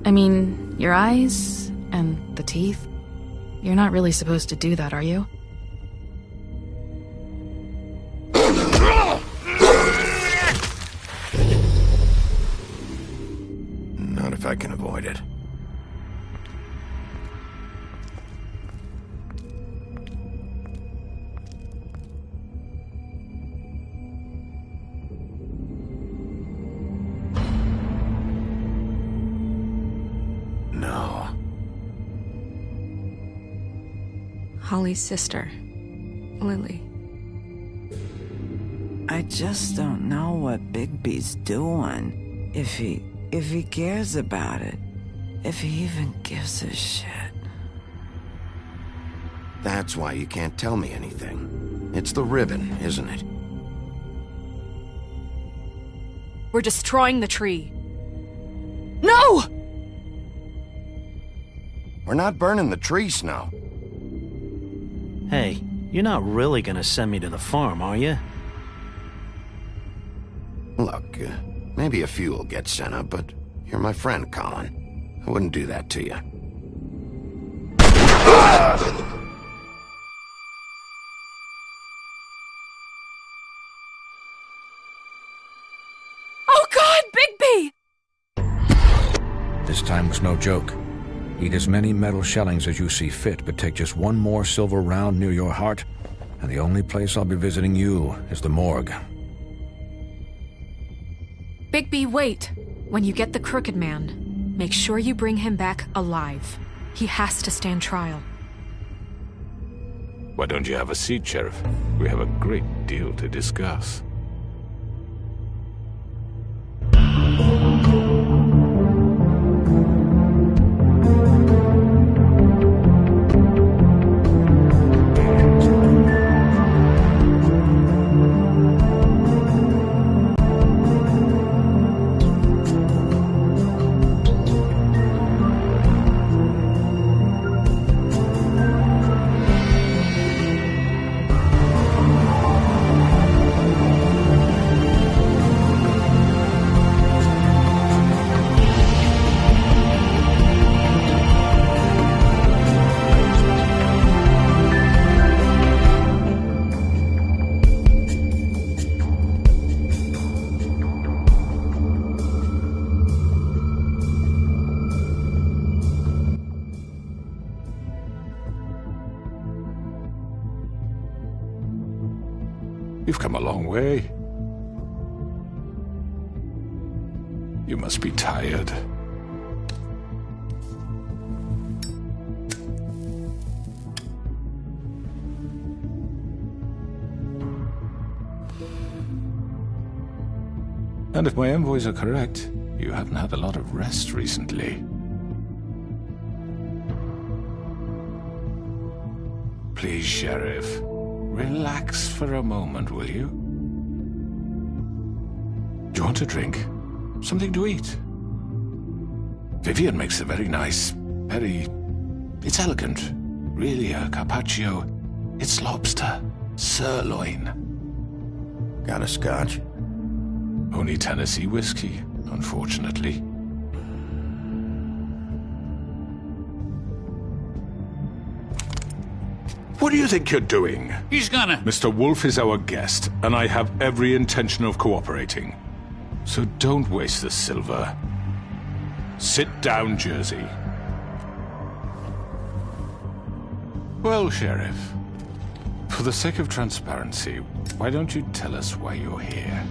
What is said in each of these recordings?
I mean, your eyes and the teeth. You're not really supposed to do that, are you? Not if I can avoid it. No. Holly's sister, Lily. I just don't know what Bigby's doing. If he cares about it. If he even gives a shit. That's why you can't tell me anything. It's the ribbon, isn't it? We're destroying the tree. No! We're not burning the tree, Snow. Hey, you're not really gonna send me to the farm, are you? Look, maybe a few will get sent up, but you're my friend, Colin. I wouldn't do that to you. Oh God, Bigby! This time was no joke. Eat as many metal shellings as you see fit, but take just one more silver round near your heart, and the only place I'll be visiting you is the morgue. Bigby, wait. When you get the Crooked Man, make sure you bring him back alive. He has to stand trial. Why don't you have a seat, Sheriff? We have a great deal to discuss. You've come a long way. You must be tired. And if my envoys are correct, you haven't had a lot of rest recently. Please, Sheriff. Relax for a moment, will you? Do you want a drink? Something to eat? Vivian makes a very nice, it's elegant. Really a carpaccio. It's lobster. Sirloin. Got a scotch? Only Tennessee whiskey, unfortunately. What do you think you're doing? He's gonna... Mr. Wolf is our guest, and I have every intention of cooperating. So don't waste the silver. Sit down, Jersey. Well, Sheriff, for the sake of transparency, why don't you tell us why you're here?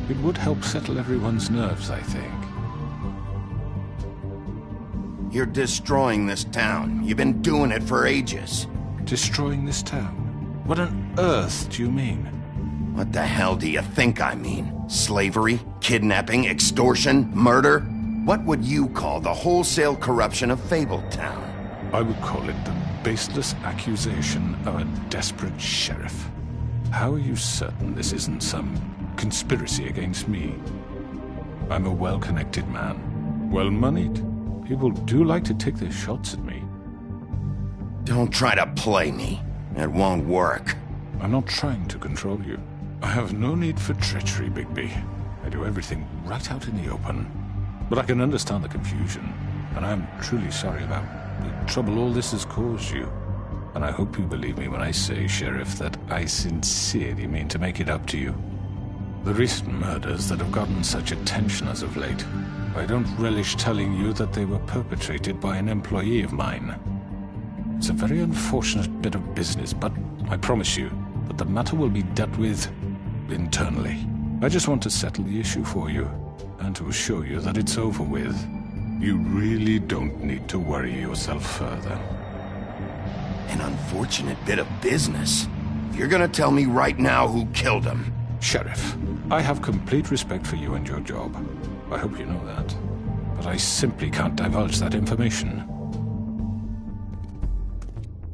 It would help settle everyone's nerves, I think. You're destroying this town. You've been doing it for ages. Destroying this town? What on earth do you mean? What the hell do you think I mean? Slavery? Kidnapping? Extortion? Murder? What would you call the wholesale corruption of Fabletown? I would call it the baseless accusation of a desperate sheriff. How are you certain this isn't some conspiracy against me? I'm a well-connected man, well-moneyed. People do like to take their shots at me. Don't try to play me. It won't work. I'm not trying to control you. I have no need for treachery, Bigby. I do everything right out in the open. But I can understand the confusion, and I'm truly sorry about the trouble all this has caused you. And I hope you believe me when I say, Sheriff, that I sincerely mean to make it up to you. The recent murders that have gotten such attention as of late, I don't relish telling you that they were perpetrated by an employee of mine. It's a very unfortunate bit of business, but I promise you that the matter will be dealt with internally. I just want to settle the issue for you, and to assure you that it's over with. You really don't need to worry yourself further. An unfortunate bit of business. You're gonna tell me right now who killed him. Sheriff, I have complete respect for you and your job. I hope you know that. But I simply can't divulge that information.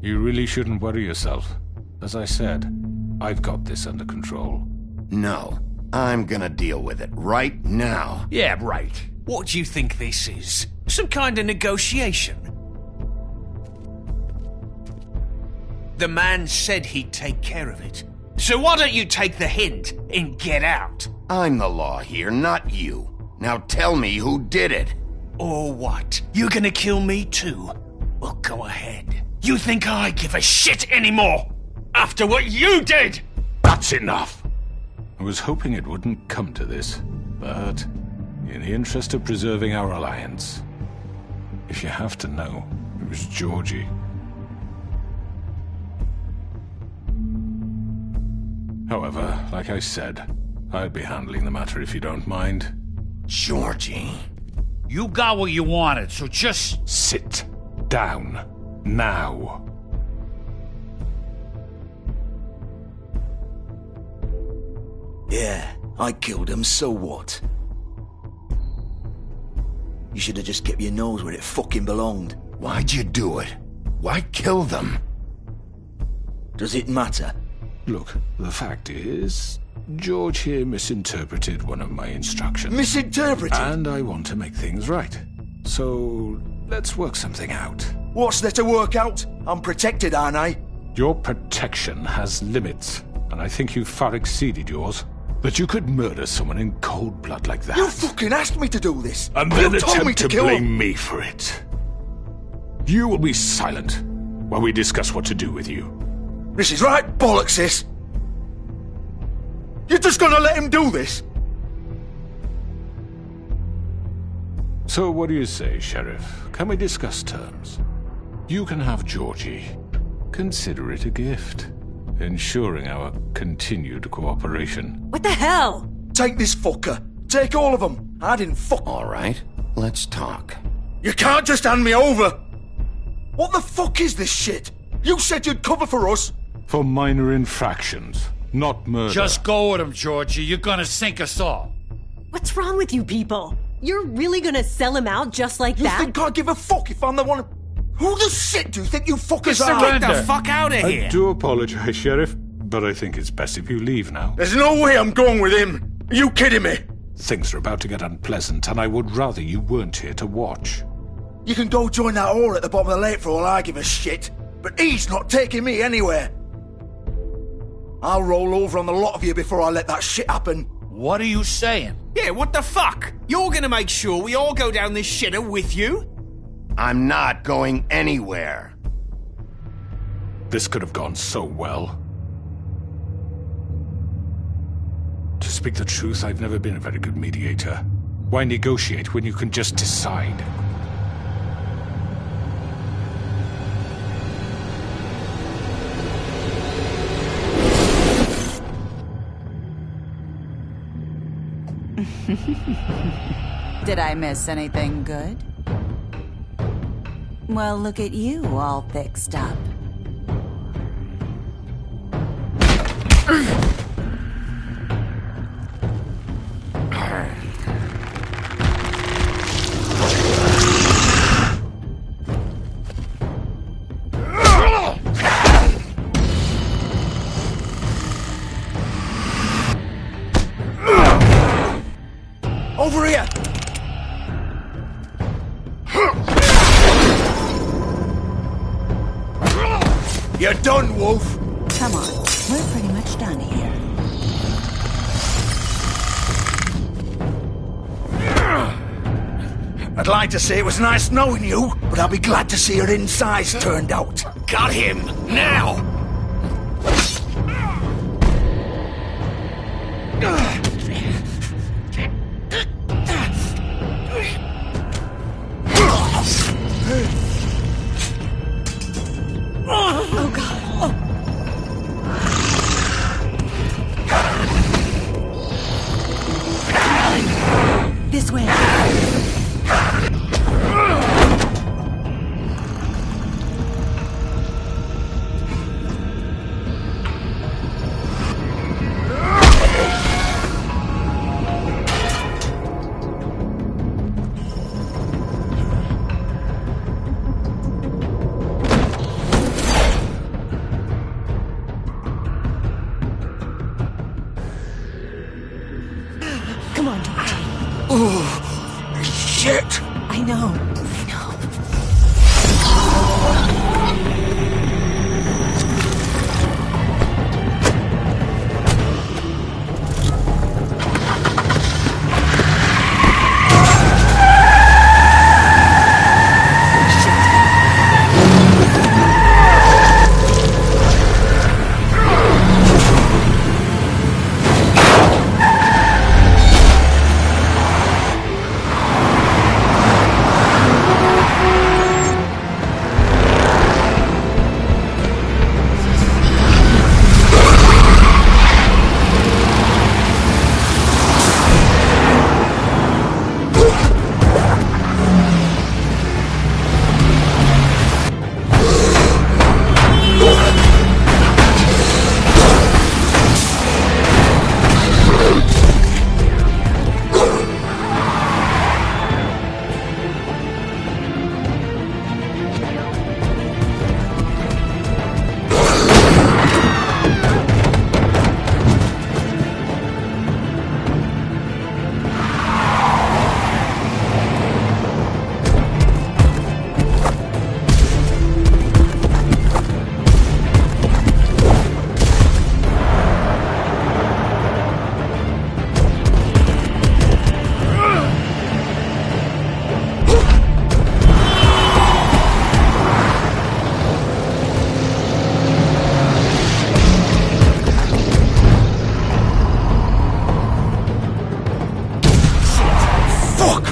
You really shouldn't worry yourself. As I said, I've got this under control. No, I'm gonna deal with it right now. Yeah, right. What do you think this is? Some kind of negotiation? The man said he'd take care of it. So why don't you take the hint and get out? I'm the law here, not you. Now tell me who did it. Or what? You're gonna kill me too? Well, go ahead. You think I give a shit anymore? After what you did? That's enough! I was hoping it wouldn't come to this, but in the interest of preserving our alliance, if you have to know, it was Georgie. However, like I said, I'll be handling the matter if you don't mind. Georgie. You got what you wanted, so just... Sit down. Now. Yeah, I killed him, so what? You should have just kept your nose where it fucking belonged. Why'd you do it? Why kill them? Does it matter? Look, the fact is, George here misinterpreted one of my instructions. Misinterpreted? And I want to make things right. So, let's work something out. What's there to work out? I'm protected, aren't I? Your protection has limits, and I think you've far exceeded yours. That you could murder someone in cold blood like that. You fucking asked me to do this! And then you told me attempt to blame me for it. You will be silent while we discuss what to do with you. This is right bollocks, sis! You're just gonna let him do this? So what do you say, Sheriff? Can we discuss terms? You can have Georgie. Consider it a gift, ensuring our continued cooperation. What the hell? Take this fucker. Take all of them. I didn't fuck... All right, let's talk. You can't just hand me over! What the fuck is this shit? You said you'd cover for us! For minor infractions, not murder. Just go with him, Georgie. You're gonna sink us all. What's wrong with you people? You're really gonna sell him out just like that? You think I give a fuck if I'm the one... Who the shit do you think you fuckers are? Get the fuck out of here! I do apologize, Sheriff, but I think it's best if you leave now. There's no way I'm going with him! Are you kidding me? Things are about to get unpleasant, and I would rather you weren't here to watch. You can go join that whore at the bottom of the lake for all I give a shit, but he's not taking me anywhere. I'll roll over on the lot of you before I let that shit happen. What are you saying? Yeah, what the fuck? You're gonna make sure we all go down this shitter with you? I'm not going anywhere. This could have gone so well. To speak the truth, I've never been a very good mediator. Why negotiate when you can just decide? Did I miss anything good? Well, look at you, all fixed up. Over here! You're done, Wolf! Come on, we're pretty much done here. I'd like to say it was nice knowing you, but I'll be glad to see your insides turned out. Got him! Now! Oh, God. Oh. This way. Come on, George. Oh, shit! I know.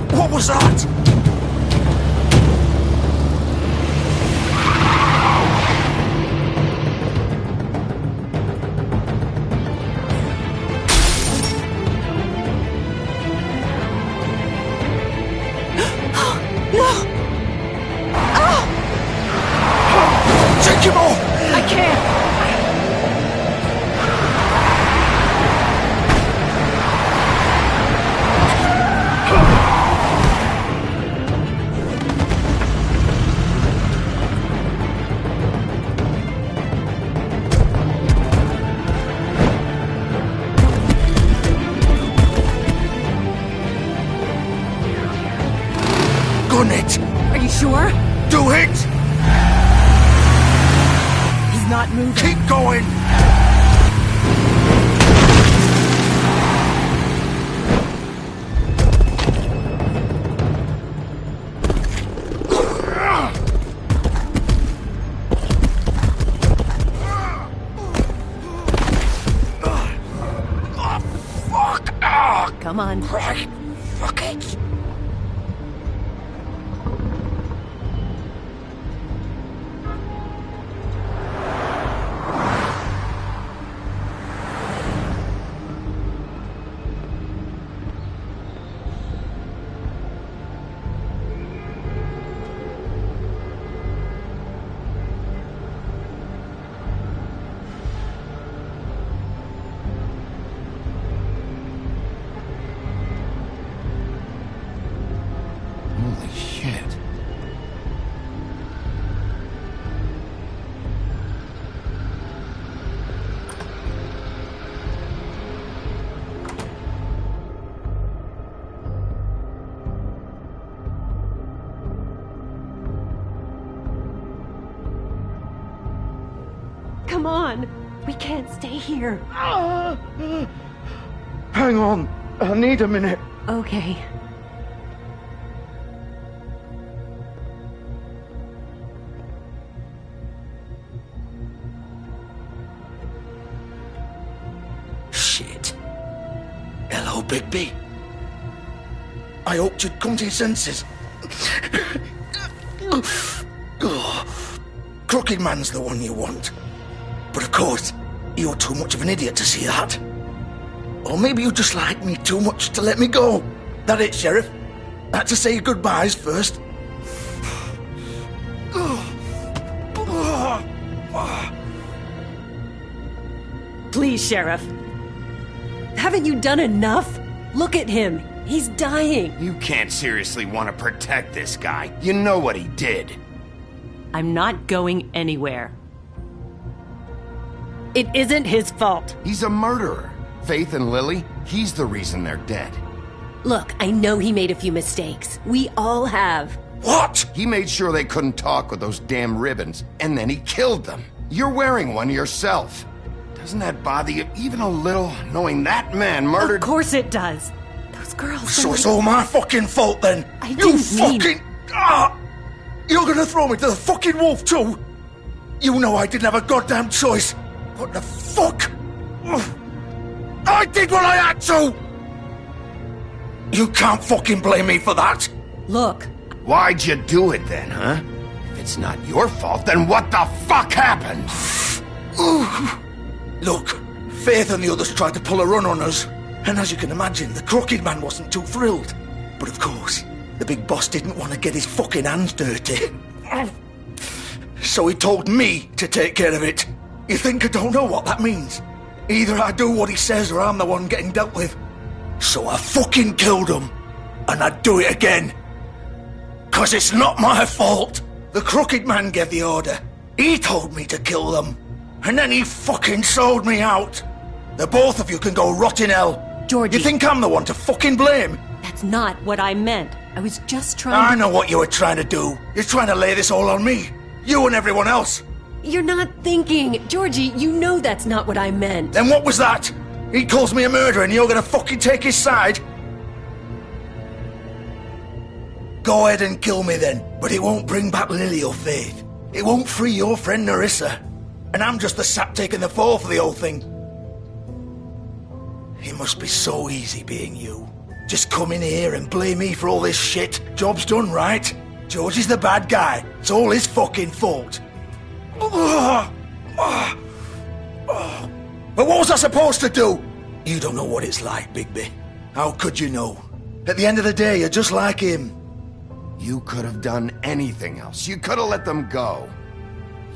What was that? No! Oh! Take him off! I can't! Gun it! Are you sure? Do it! He's not moving. Keep going! Come on. Right. Fuck it. Come on. We can't stay here. Hang on. I need a minute. Okay. Shit. Hello, Bigby. I hoped you'd come to your senses. Crooked Man's the one you want. But of course, you're too much of an idiot to see that. Or maybe you just like me too much to let me go. That it, Sheriff? I had to say your goodbyes first. Please, Sheriff. Haven't you done enough? Look at him. He's dying. You can't seriously want to protect this guy. You know what he did. I'm not going anywhere. It isn't his fault. He's a murderer. Faith and Lily, he's the reason they're dead. Look, I know he made a few mistakes. We all have. What? He made sure they couldn't talk with those damn ribbons, and then he killed them. You're wearing one yourself. Doesn't that bother you even a little, knowing that man murdered... Of course it does. Those girls... So it's all my fucking fault then? I didn't mean... fucking... You're gonna throw me to the fucking wolf too? You know I didn't have a goddamn choice. What the fuck? I did what I had to! You can't fucking blame me for that. Look. Why'd you do it then, huh? If it's not your fault, then what the fuck happened? Look, Faith and the others tried to pull a run on us. And as you can imagine, the Crooked Man wasn't too thrilled. But of course, the big boss didn't want to get his fucking hands dirty. So he told me to take care of it. You think I don't know what that means? Either I do what he says or I'm the one getting dealt with. So I fucking killed him. And I'd do it again. 'Cause it's not my fault. The Crooked Man gave the order. He told me to kill them. And then he fucking sold me out. The both of you can go rot in hell. Georgie. You think I'm the one to fucking blame? That's not what I meant. I was just trying I to... know what you were trying to do. You're trying to lay this all on me. You and everyone else. You're not thinking. Georgie, you know that's not what I meant. Then what was that? He calls me a murderer and you're gonna fucking take his side? Go ahead and kill me then, but it won't bring back Lily or Faith. It won't free your friend Nerissa. And I'm just the sap taking the fall for the whole thing. It must be so easy being you. Just come in here and blame me for all this shit. Job's done, right? George is the bad guy. It's all his fucking fault. But what was I supposed to do? You don't know what it's like, Bigby. How could you know? At the end of the day, you're just like him. You could have done anything else. You could have let them go.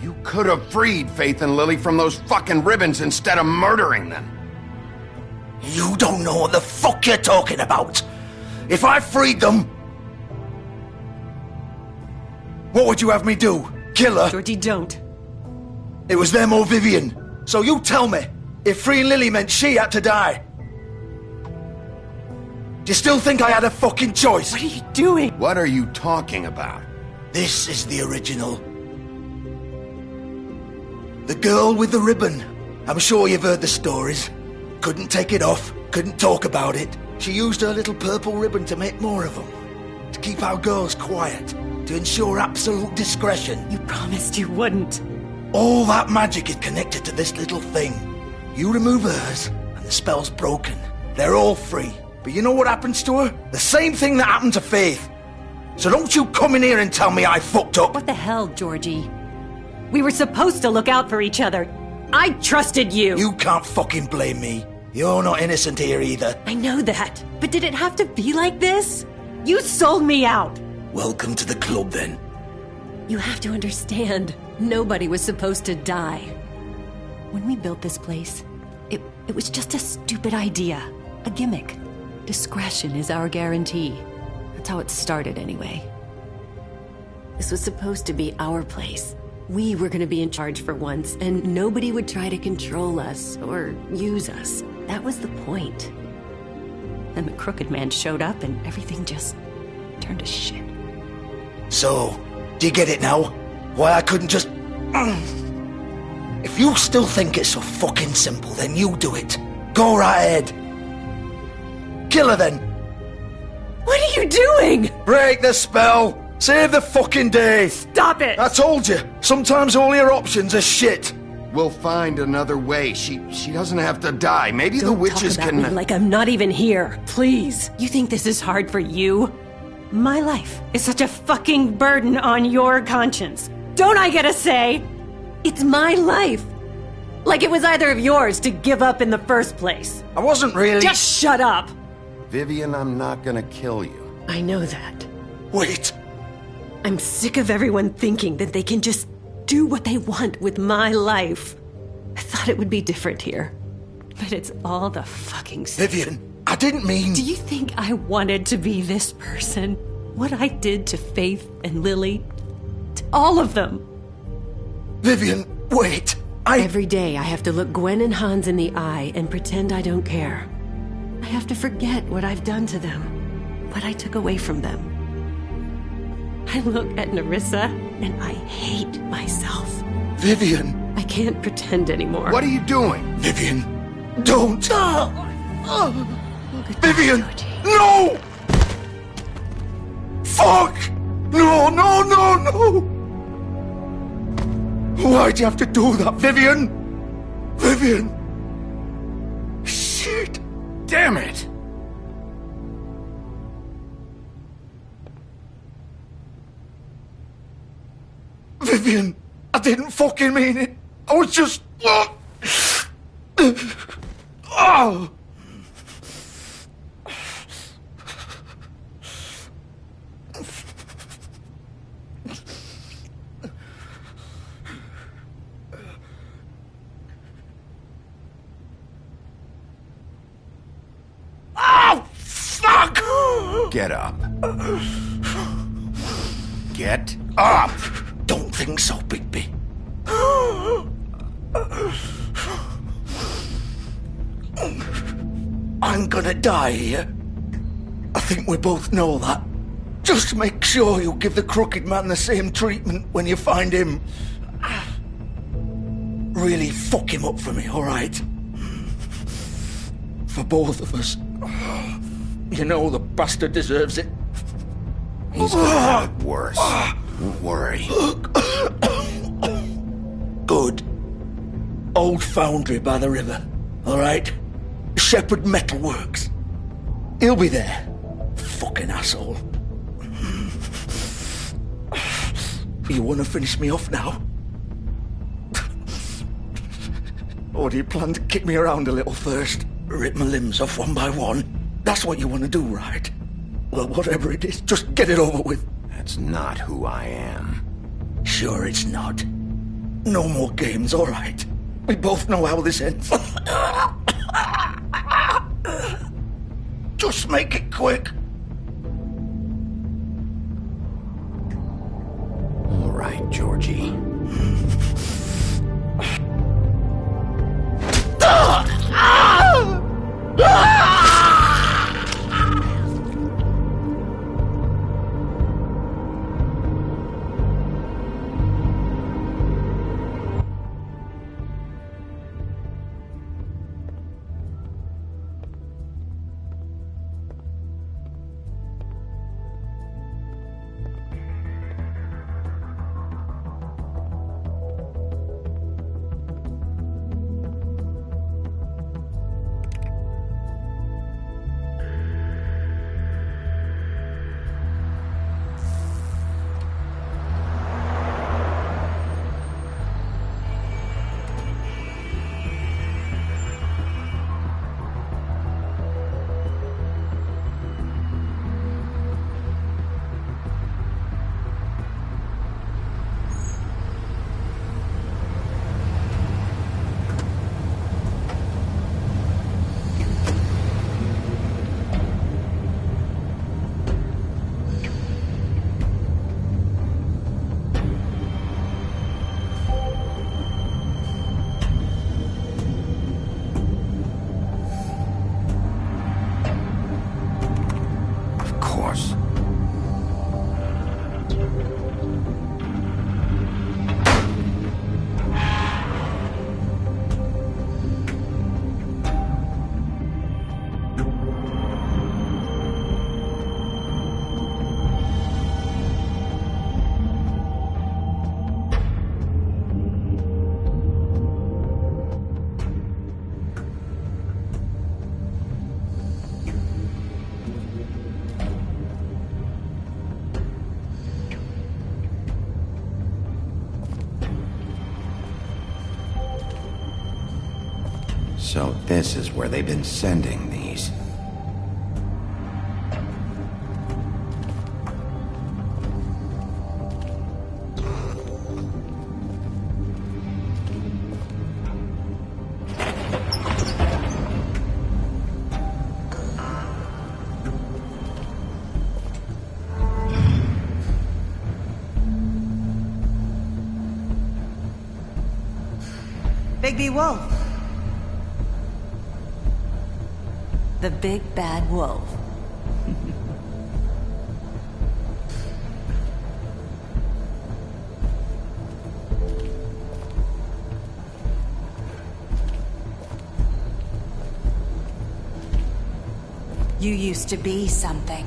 You could have freed Faith and Lily from those fucking ribbons instead of murdering them. You don't know what the fuck you're talking about. If I freed them... What would you have me do? Kill her? Georgie, don't. It was them or Vivian. So you tell me, if freeing Lily meant she had to die. Do you still think I had a fucking choice? What are you doing? What are you talking about? This is the original. The girl with the ribbon. I'm sure you've heard the stories. Couldn't take it off, couldn't talk about it. She used her little purple ribbon to make more of them. To keep our girls quiet. To ensure absolute discretion. You promised you wouldn't. All that magic is connected to this little thing. You remove hers, and the spell's broken. They're all free. But you know what happens to her? The same thing that happened to Faith. So don't you come in here and tell me I fucked up. What the hell, Georgie? We were supposed to look out for each other. I trusted you. You can't fucking blame me. You're not innocent here either. I know that. But did it have to be like this? You sold me out. Welcome to the club, then. You have to understand. Nobody was supposed to die. When we built this place, it was just a stupid idea. A gimmick. Discretion is our guarantee. That's how it started, anyway. This was supposed to be our place. We were gonna be in charge for once, and nobody would try to control us or use us. That was the point. Then the Crooked Man showed up, and everything just turned to shit. So, do you get it now? Why I couldn't just... If you still think it's so fucking simple, then you do it. Go right ahead. Kill her then. What are you doing? Break the spell. Save the fucking day. Stop it. I told you. Sometimes all your options are shit. We'll find another way. She doesn't have to die. Maybe the witches Don't talk can... about me like I'm not even here. Please. You think this is hard for you? My life is such a fucking burden on your conscience. Don't I get a say? It's my life. Like it was either of yours to give up in the first place. I wasn't really... Just shut up. Vivian, I'm not gonna kill you. I know that. Wait. I'm sick of everyone thinking that they can just do what they want with my life. I thought it would be different here. But it's all the fucking same. Vivian, I didn't mean... Do you think I wanted to be this person? What I did to Faith and Lily? To all of them? Vivian, wait. Every day I have to look Gwen and Hans in the eye and pretend I don't care. I have to forget what I've done to them. What I took away from them. I look at Nerissa and I hate myself. Vivian. I can't pretend anymore. What are you doing? Vivian, don't. Vivian, no! Fuck! No, no, no, no! Why'd you have to do that, Vivian? Vivian! Shit! Damn it! Vivian, I didn't fucking mean it. I was just... Oh! Oh, fuck! Get up. Get up! Don't think so, Bigby. I'm gonna die here. I think we both know that. Just make sure you give the crooked man the same treatment when you find him. Really fuck him up for me, alright? For both of us. You know the bastard deserves it. He's gonna have it worse. Don't worry. Good. Old foundry by the river, alright? Shepherd Metalworks. He'll be there. Fucking asshole. You wanna finish me off now? Or do you plan to kick me around a little first? Rip my limbs off one by one? That's what you wanna do, right? Well, whatever it is, just get it over with. That's not who I am. Sure it's not. No more games, all right? We both know how this ends. Just make it quick. All right, Georgie. So this is where they've been sending these. Bigby Wolf. The big bad wolf. You used to be something.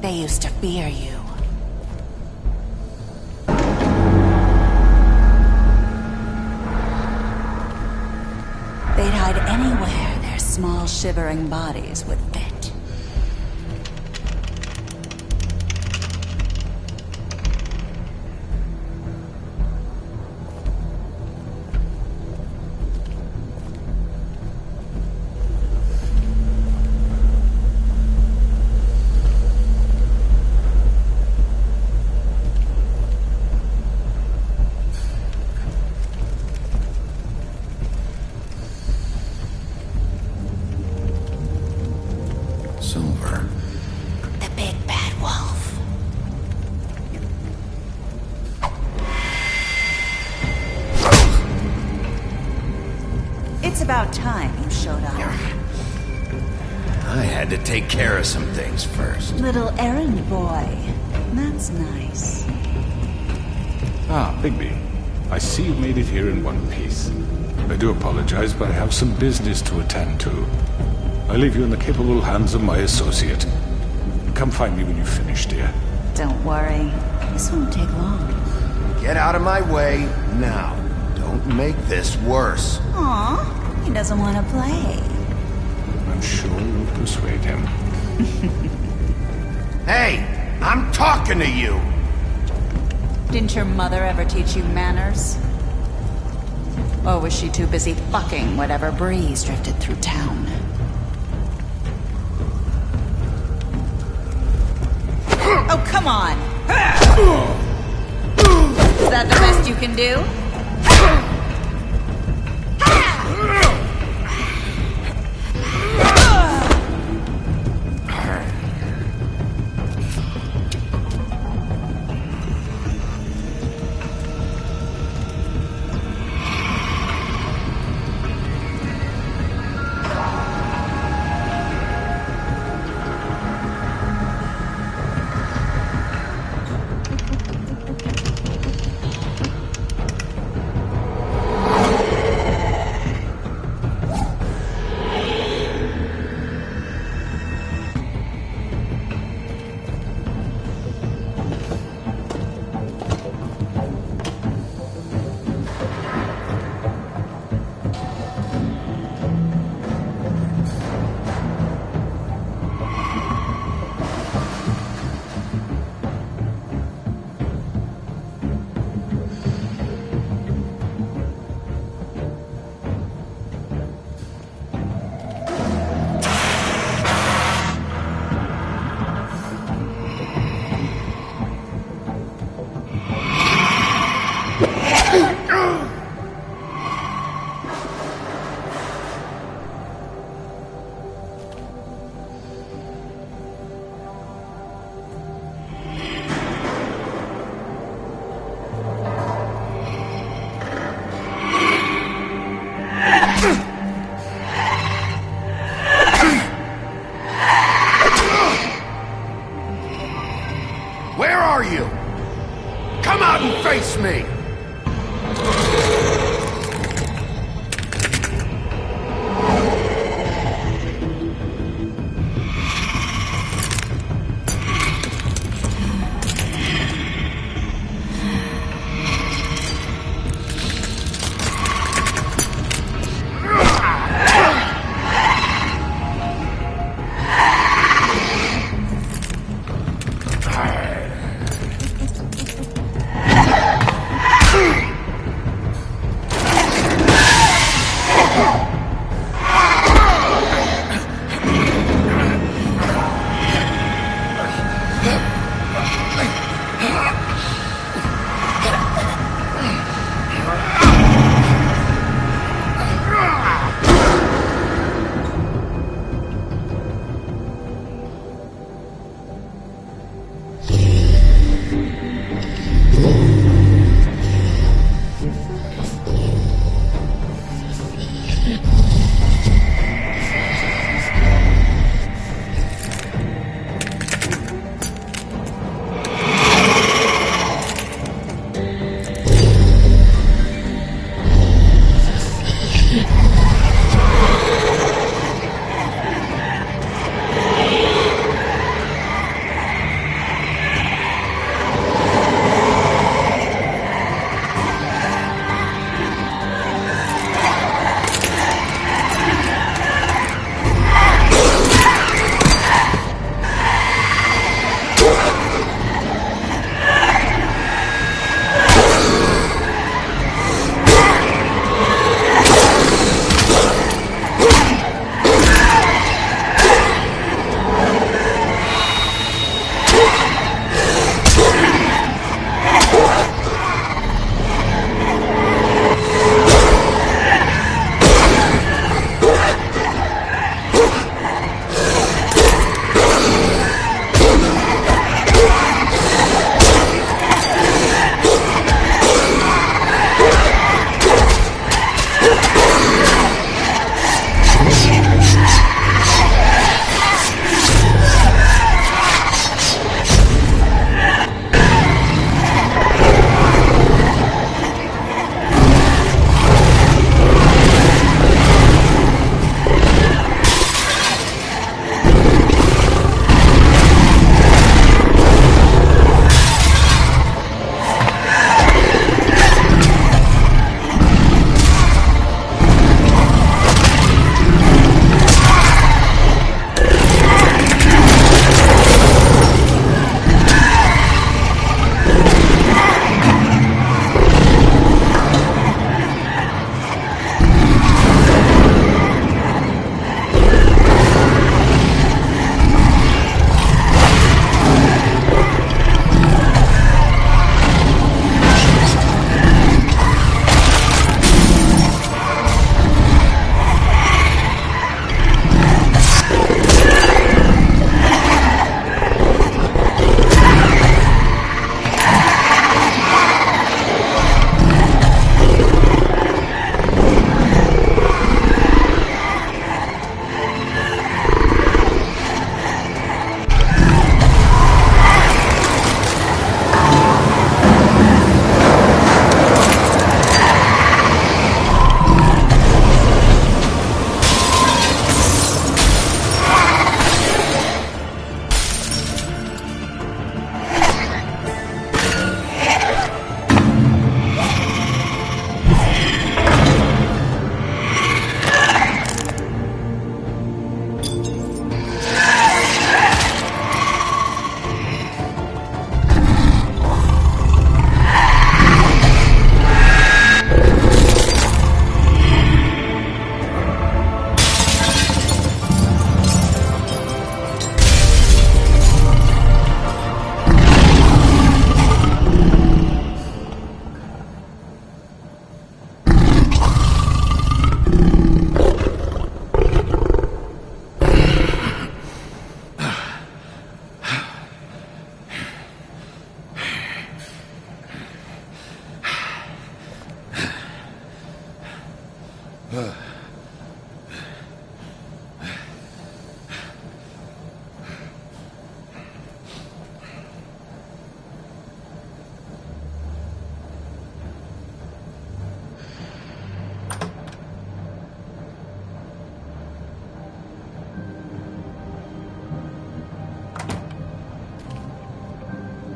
They used to fear you. They'd hide anywhere their small, shivering bodies would fit. Silver. The big bad wolf. It's about time you showed up. I had to take care of some things first. Little errand boy. That's nice. Ah, Bigby. I see you made it here in one piece. I do apologize, but I have some business to attend to. I leave you in the capable hands of my associate. Come find me when you've finished, dear. Don't worry. This won't take long. Get out of my way now. Don't make this worse. Aw, he doesn't want to play. I'm sure you'll persuade him. Hey, I'm talking to you! Didn't your mother ever teach you manners? Or was she too busy fucking whatever breeze drifted through town? Oh, come on! Is that the best you can do? Where are you? Come out and face me!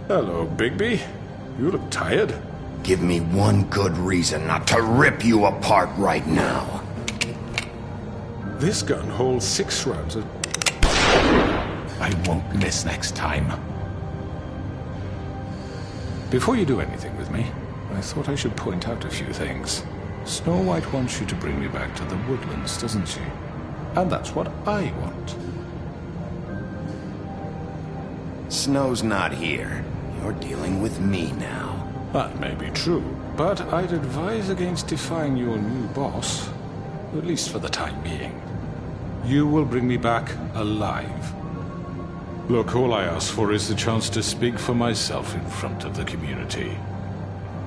Hello, Bigby. You look tired. Give me one good reason not to rip you apart right now. This gun holds 6 rounds of... I won't miss next time. Before you do anything with me, I thought I should point out a few things. Snow White wants you to bring me back to the woodlands, doesn't she? And that's what I want. Snow's not here. You're dealing with me now. That may be true, but I'd advise against defying your new boss, at least for the time being. You will bring me back alive. Look, all I ask for is the chance to speak for myself in front of the community.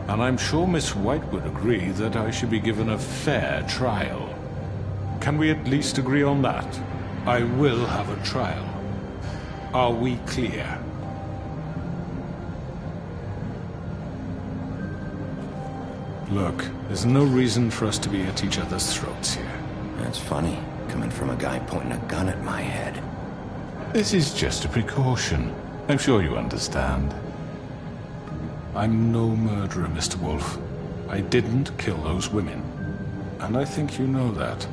And I'm sure Miss White would agree that I should be given a fair trial. Can we at least agree on that? I will have a trial. Are we clear? Look, there's no reason for us to be at each other's throats here. That's funny, coming from a guy pointing a gun at my head. This is just a precaution. I'm sure you understand. I'm no murderer, Mr. Wolf. I didn't kill those women. And I think you know that.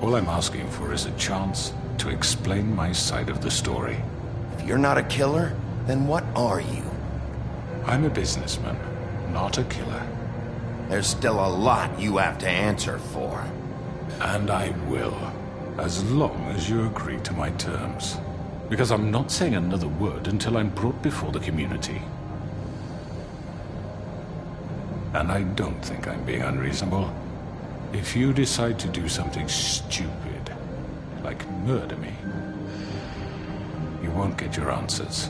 All I'm asking for is a chance to explain my side of the story. If you're not a killer, then what are you? I'm a businessman, not a killer. There's still a lot you have to answer for. And I will, as long as you agree to my terms. Because I'm not saying another word until I'm brought before the community. And I don't think I'm being unreasonable. If you decide to do something stupid, like murder me, you won't get your answers.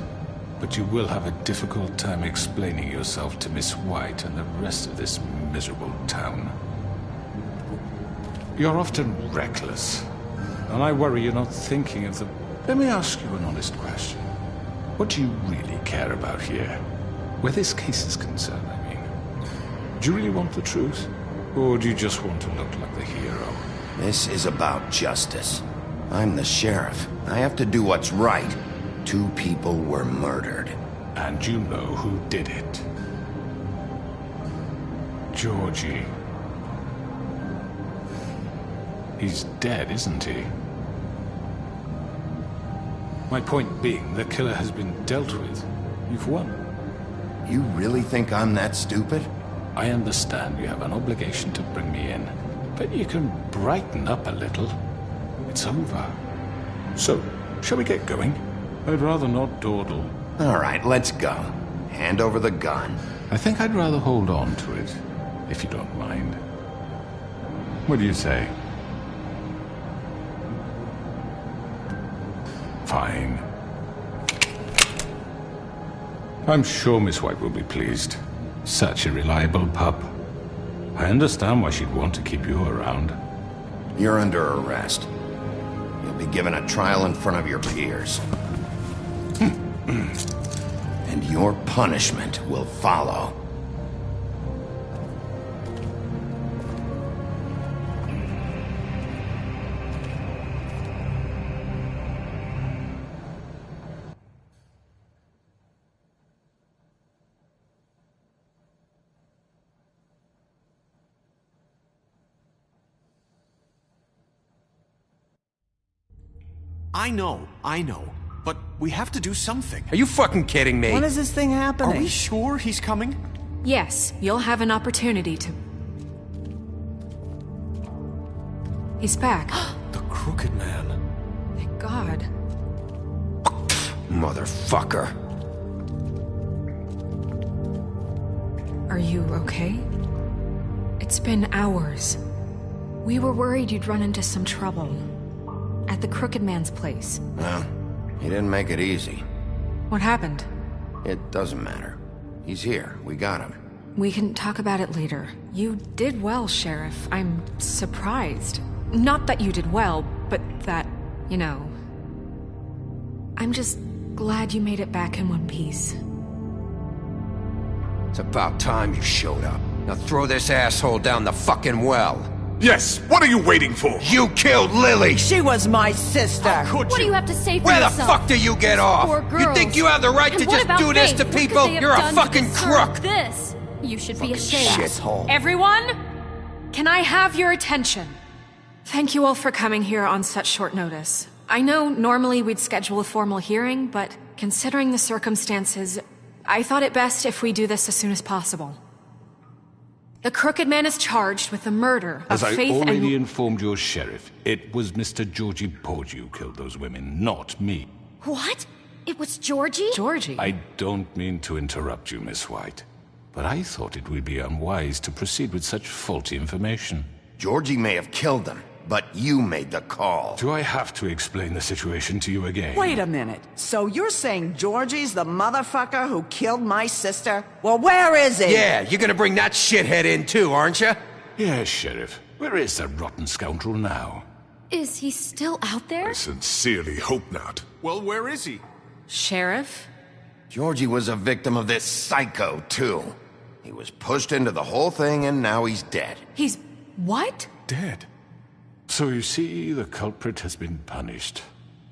But you will have a difficult time explaining yourself to Miss White and the rest of this miserable town. You're often reckless, and I worry you're not thinking of the... Let me ask you an honest question. What do you really care about here? Where this case is concerned, I mean. Do you really want the truth? Or do you just want to look like the hero? This is about justice. I'm the sheriff. I have to do what's right. 2 people were murdered. And you know who did it. Georgie. He's dead, isn't he? My point being, the killer has been dealt with. You've won. You really think I'm that stupid? I understand you have an obligation to bring me in, but you can brighten up a little. It's over. So, shall we get going? I'd rather not dawdle. All right, let's go. Hand over the gun. I think I'd rather hold on to it, if you don't mind. What do you say? Fine. I'm sure Miss White will be pleased. Such a reliable pup. I understand why she'd want to keep you around. You're under arrest. You'll be given a trial in front of your peers. And your punishment will follow. I know. But we have to do something. Are you fucking kidding me? When is this thing happening? Are we sure he's coming? Yes, you'll have an opportunity to... He's back. The Crooked Man. Thank God. Motherfucker. Are you okay? It's been hours. We were worried you'd run into some trouble. At the Crooked Man's place. Well, he didn't make it easy. What happened? It doesn't matter. He's here. We got him. We can talk about it later. You did well, Sheriff. I'm surprised. Not that you did well, but that, you know... I'm just glad you made it back in one piece. It's about time you showed up. Now throw this asshole down the fucking well. Yes, what are you waiting for? You killed Lily! She was my sister. What do you have to say for Where yourself? the fuck do you get off? Poor You girls. think you have the right And to what just about do this Faith? to What could people? they have You're a done to fucking deserve crook! This. You should be ashamed. Shithole. Everyone, can I have your attention? Thank you all for coming here on such short notice. I know normally we'd schedule a formal hearing, but considering the circumstances, I thought it best if we do this as soon as possible. The Crooked Man is charged with the murder of As I Faith already and... informed your sheriff, it was Mr. Georgie Porgy who killed those women, not me. What? It was Georgie? Georgie? I don't mean to interrupt you, Miss White, but I thought it would be unwise to proceed with such faulty information. Georgie may have killed them, but you made the call. Do I have to explain the situation to you again? Wait a minute. So you're saying Georgie's the motherfucker who killed my sister? Well, where is he? Yeah, you're gonna bring that shithead in too, aren't you? Yes, Sheriff. Where is that rotten scoundrel now? Is he still out there? I sincerely hope not. Well, where is he? Sheriff? Georgie was a victim of this psycho, too. He was pushed into the whole thing and now he's dead. He's... what? Dead. So you see, the culprit has been punished.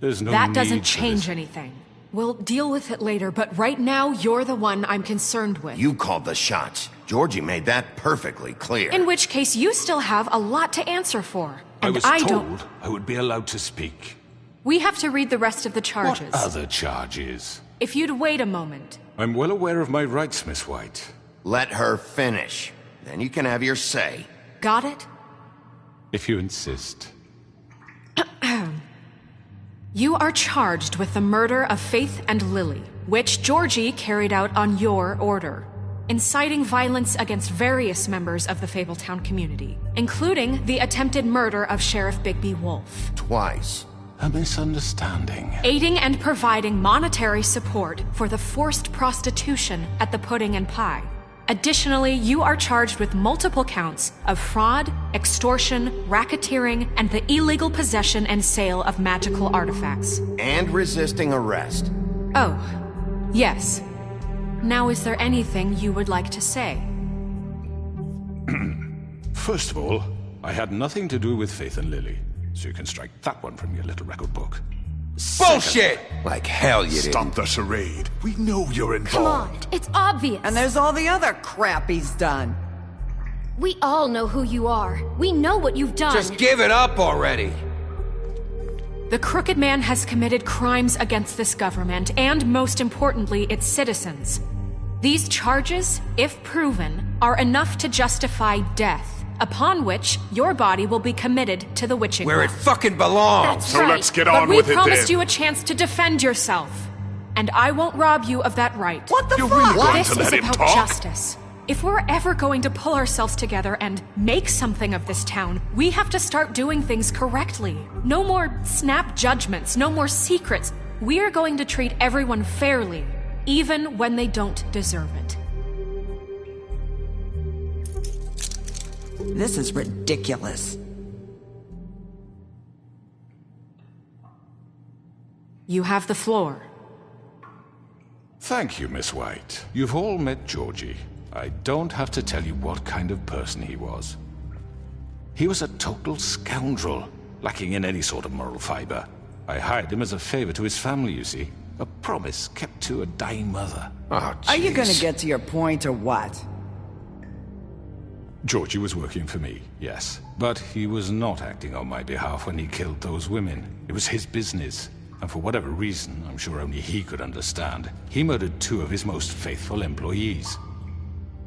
There's no That need doesn't for change this. anything. We'll deal with it later, but right now, you're the one I'm concerned with. You called the shots. Georgie made that perfectly clear. In which case, you still have a lot to answer for. I And was don't... told I would be allowed to speak. We have to read the rest of the charges. What other charges? If you'd wait a moment. I'm well aware of my rights, Miss White. Let her finish. Then you can have your say. Got it? If you insist. You are charged with the murder of Faith and Lily, which Georgie carried out on your order, inciting violence against various members of the Fabletown community, including the attempted murder of Sheriff Bigby Wolf. Twice. A misunderstanding. Aiding and providing monetary support for the forced prostitution at the Pudding and Pie. Additionally, you are charged with multiple counts of fraud, extortion, racketeering, and the illegal possession and sale of magical artifacts. And resisting arrest. Oh, yes. Now, is there anything you would like to say? First of all, I had nothing to do with Faith and Lily, so you can strike that one from your little record book. Bullshit! Like hell you did. Stop the charade. We know you're Come involved. on, it's obvious. And there's all the other crap he's done. We all know who you are. We know what you've done. Just give it up already. The Crooked Man has committed crimes against this government, and most importantly, its citizens. These charges, if proven, are enough to justify death, upon which your body will be committed to the witching Where it well. fucking belongs. That's right. Let's get But on we with it then. promised you a chance to defend yourself, and I won't rob you of that right. What the You're fuck? really going This to is let him about talk? justice. If we're ever going to pull ourselves together and make something of this town, we have to start doing things correctly. No more snap judgments, no more secrets. We are going to treat everyone fairly, even when they don't deserve it. This is ridiculous. You have the floor. Thank you, Miss White. You've all met Georgie. I don't have to tell you what kind of person he was. He was a total scoundrel, lacking in any sort of moral fiber. I hired him as a favor to his family, you see. A promise kept to a dying mother. Oh, Are you gonna jeez. get to your point or what? Georgie was working for me, yes. But he was not acting on my behalf when he killed those women. It was his business. And for whatever reason, I'm sure only he could understand, he murdered 2 of his most faithful employees.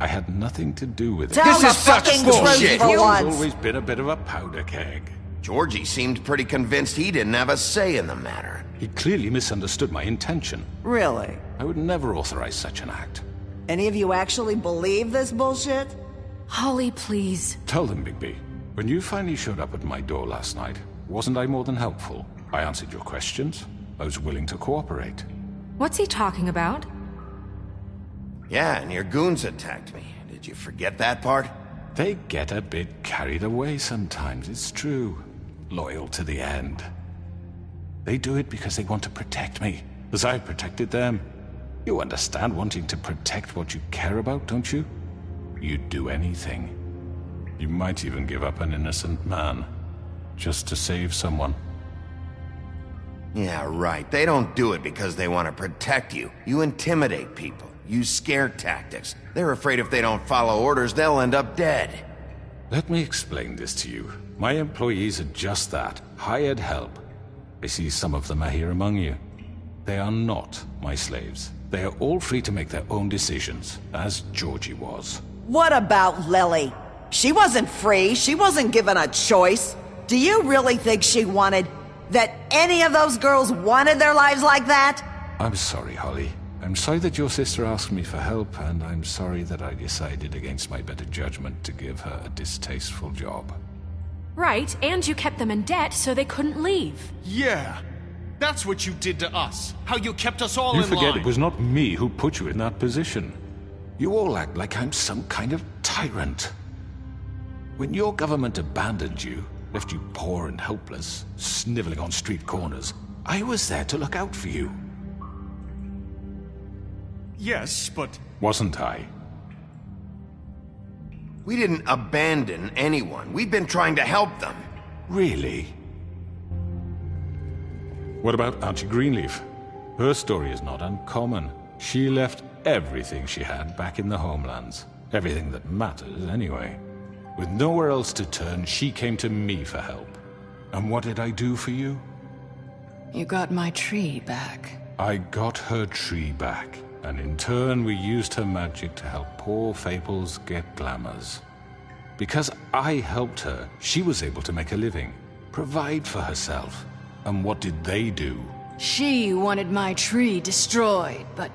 I had nothing to do with it. Tell This the is such fucking bullshit. truth for He's once. always been a bit of a powder keg. Georgie seemed pretty convinced he didn't have a say in the matter. He clearly misunderstood my intention. Really? I would never authorize such an act. Any of you actually believe this bullshit? Holly, please. Tell them, Bigby. When you finally showed up at my door last night, wasn't I more than helpful? I answered your questions. I was willing to cooperate. What's he talking about? Yeah, and your goons attacked me. Did you forget that part? They get a bit carried away sometimes, it's true. Loyal to the end. They do it because they want to protect me, as I protected them. You understand wanting to protect what you care about, don't you? You'd do anything. You might even give up an innocent man, just to save someone. Yeah, right. They don't do it because they want to protect you. You intimidate people, use scare tactics. They're afraid if they don't follow orders, they'll end up dead. Let me explain this to you. My employees are just that, hired help. I see some of them are here among you. They are not my slaves. They are all free to make their own decisions, as Georgie was. What about Lily? She wasn't free. She wasn't given a choice. Do you really think she wanted... that any of those girls wanted their lives like that? I'm sorry, Holly. I'm sorry that your sister asked me for help, and I'm sorry that I decided against my better judgment to give her a distasteful job. Right, and you kept them in debt so they couldn't leave. Yeah, that's what you did to us. How you kept us all in line. You forget it was not me who put you in that position. You all act like I'm some kind of tyrant. When your government abandoned you, left you poor and helpless, sniveling on street corners, I was there to look out for you. Yes, but... Wasn't I? We didn't abandon anyone. We've been trying to help them. Really? What about Auntie Greenleaf? Her story is not uncommon. She left everything she had back in the homelands. Everything that matters, anyway. With nowhere else to turn, she came to me for help. And what did I do for you? You got my tree back. I got her tree back, and in turn we used her magic to help poor Fables get glamours. Because I helped her, she was able to make a living, provide for herself. And what did they do? She wanted my tree destroyed, but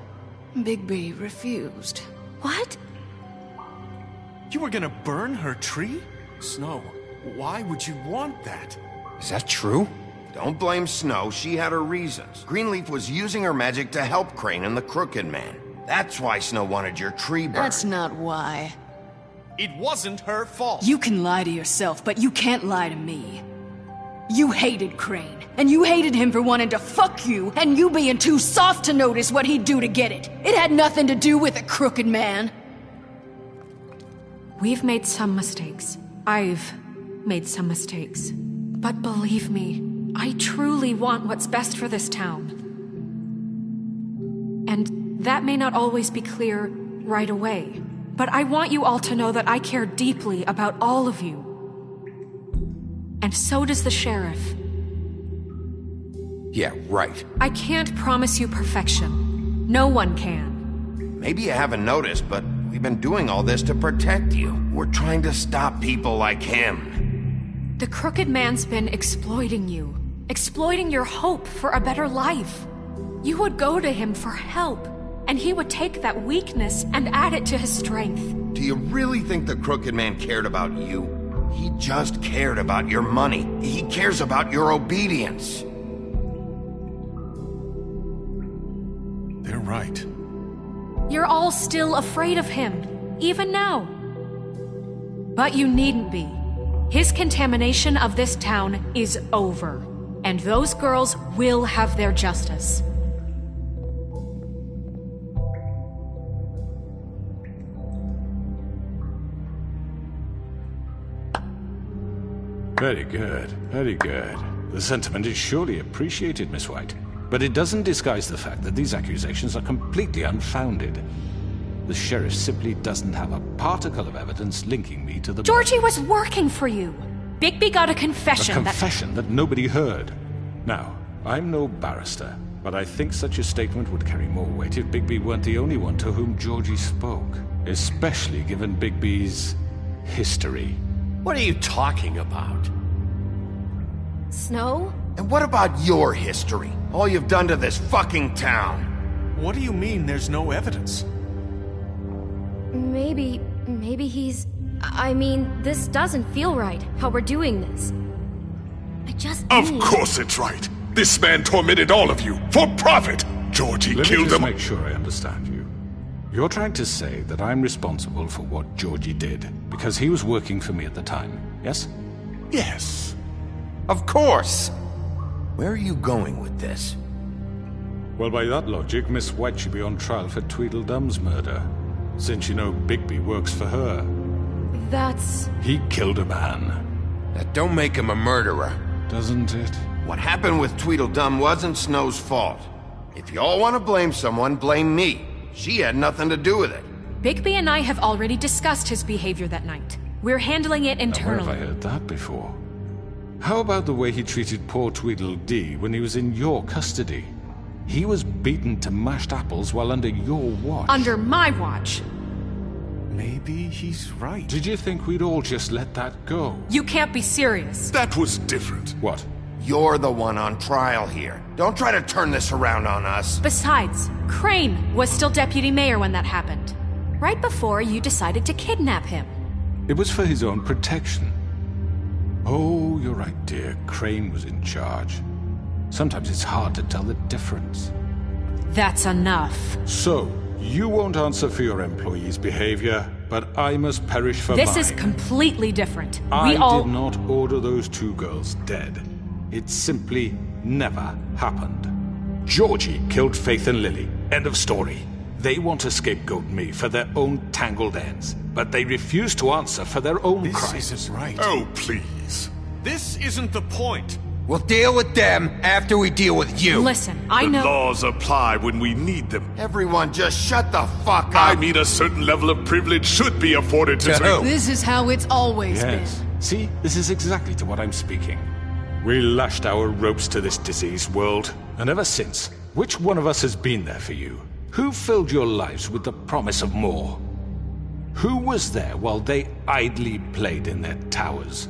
Bigby refused. What? You were gonna burn her tree? Snow, why would you want that? Is that true? Don't blame Snow, she had her reasons. Greenleaf was using her magic to help Crane and the Crooked Man. That's why Snow wanted your tree burned. That's not why. It wasn't her fault. You can lie to yourself, but you can't lie to me. You hated Crane, and you hated him for wanting to fuck you, and you being too soft to notice what he'd do to get it. It had nothing to do with a Crooked Man. We've made some mistakes. I've made some mistakes. But believe me, I truly want what's best for this town. And that may not always be clear right away, but I want you all to know that I care deeply about all of you. And so does the sheriff. Yeah, right. I can't promise you perfection. No one can. Maybe you haven't noticed, but we've been doing all this to protect you. We're trying to stop people like him. The Crooked Man's been exploiting you. Exploiting your hope for a better life. You would go to him for help, and he would take that weakness and add it to his strength. Do you really think the Crooked Man cared about you? He just cared about your money. He cares about your obedience. They're right. You're all still afraid of him, even now. But you needn't be. His contamination of this town is over, and those girls will have their justice. Very good, very good. The sentiment is surely appreciated, Miss White. But it doesn't disguise the fact that these accusations are completely unfounded. The sheriff simply doesn't have a particle of evidence linking me to the... Georgie was working for you. Bigby got a confession A confession that nobody heard. Now, I'm no barrister, but I think such a statement would carry more weight if Bigby weren't the only one to whom Georgie spoke. Especially given Bigby's history. What are you talking about? Snow? And what about your history? All you've done to this fucking town. What do you mean there's no evidence? Maybe he's... I mean, this doesn't feel right, how we're doing this. I just Of course it's right. This man tormented all of you, for profit. Georgie killed them. Let me just make sure I understand you. You're trying to say that I'm responsible for what Georgie did, because he was working for me at the time, yes? Yes. Of course! Where are you going with this? Well, by that logic, Miss White should be on trial for Tweedledum's murder, since you know Bigby works for her. That's... He killed a man. That don't make him a murderer. Doesn't it? What happened with Tweedledum wasn't Snow's fault. If y'all want to blame someone, blame me. She had nothing to do with it. Bigby and I have already discussed his behavior that night. We're handling it internally. Where have I heard that before? How about the way he treated poor Tweedledee when he was in your custody? He was beaten to mashed apples while under your watch. Under my watch. Maybe he's right. Did you think we'd all just let that go? You can't be serious. That was different. What? You're the one on trial here. Don't try to turn this around on us. Besides, Crane was still deputy mayor when that happened. Right before you decided to kidnap him. It was for his own protection. Oh, you're right, dear. Crane was in charge. Sometimes it's hard to tell the difference. That's enough. So, you won't answer for your employees' behavior, but I must perish for mine. This is completely different. I did not order those two girls dead. It simply never happened. Georgie killed Faith and Lily. End of story. They want to scapegoat me for their own tangled ends, but they refuse to answer for their own crimes. This isn't right. Oh, please. This isn't the point. We'll deal with them after we deal with you. Listen, I know... The laws apply when we need them. Everyone just shut the fuck up. I mean, a certain level of privilege should be afforded to who? This is how it's always Yes. been. See, this is exactly to what I'm speaking. We lashed our ropes to this diseased world, and ever since, which one of us has been there for you? Who filled your lives with the promise of more? Who was there while they idly played in their towers,